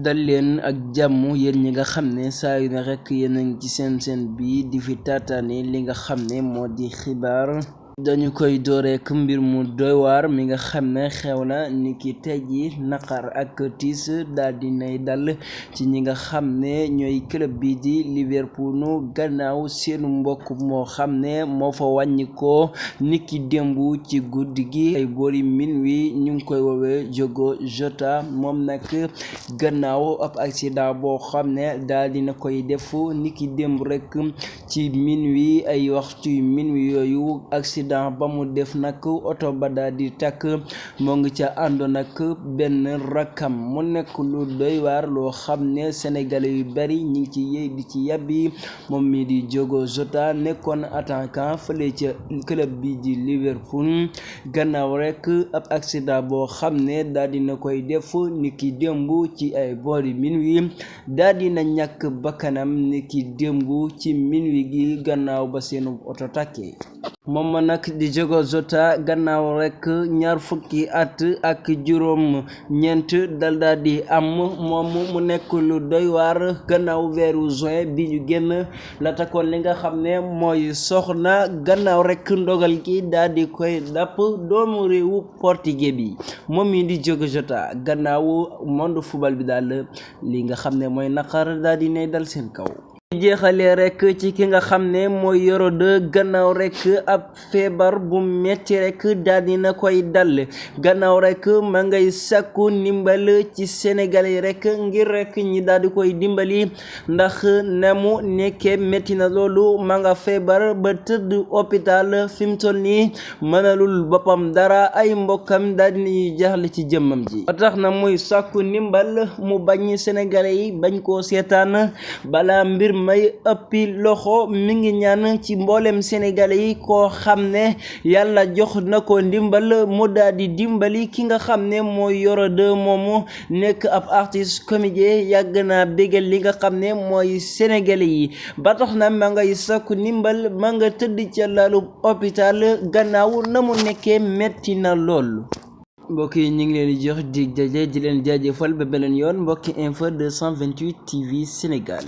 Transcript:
dal leen ak jàmm yéen ñi nga xam ne saa yu ne rekk yéen a ngi ci seen bi di fi taataane li nga xam ne moo di xibaar dañu koy dooreek mbir mu doy waar mi nga xam ne xew na niki tey ji naqar ak tiis daldi nay dal ci ñi nga xam ne ñooy club bi di Liverpool gannaaw seenu mbokk moo xam ne moo fa wàññikoo niki démb ci guddi gi ay boori minuit ñu ngi koy woowee Diogo Jota moom nag gannaaw ab accident boo xam ne daldi na koy def niki démb rekk ci minuit ay waxtu minuit yooyu accident ba mu def nag oto ba daal di takk moo ngi ca àndoon ak benn rakkam mu nekk lu doy waar loo xam ne sénégalais yu bari ñi ngi ci yéeg di ci yàbbi moom mi di Diogo Jota nekkoon attaquant fële ca club bi di Liverpool gannaaw rek ab accident boo xam ne daal di na koy def niki démb ci ay boori minuit daal di na ñàkk bakkanam niki démb ci minuit gi gannaaw ba seenu oto takkee moom ma nag di Diogo Jota gannaaw rek ñaar fukki at ak juróom ñeent dalda di am moom mu nekk lu doy waar gannaaw weeru juin bi ñu génn la takkoon li nga xam ne mooy soxna gannaaw rek ndogal gi daal di koy dàpp doomu réewu portugais bi moom mi di Diogo Jota gannaaw monde football bi daal li nga xam ne mooy naqar daal di nay dal seen kaw jeexalee rek ci ki nga xam ne mooy Yoro 2 gannaaw rek ab feebar bu metti rek daal dina koy dal gannaaw rek ma ngay sàkku ndimbal ci Sénégal yi rek ngir rek ñi daal di koy dimbali ndax na mu nekkee metti na loolu ma nga feebar ba tëdd hôpital fi mu toll nii mënalul boppam dara ay mbokkam daal dinañuy jaaxle ci jëmmam ji ba tax na muy sàkku ndimbal mu bañ Sénégalais yi bañ koo seetaan bala mbir may ëppi loxo mi ngi ñaan ci mboolem sénégalais yi koo xam ne yàlla jox na ko ndimbal mu daal di dimbali ki nga xam ne mooy Yoro 2 moomu nekk ab artiste comédien yàgg naa bégal li nga xam ne mooy sénégalais yi ba tax na ma ngay sakku ndimbal ma nga tëdd ca lalu hôpital gannaaw na mu nekkee metti na lool mbokk yi ñu ngi leen di jox dig daje di leen jaajëfal ba beneen yoon mbokki info 228 TV Sénégal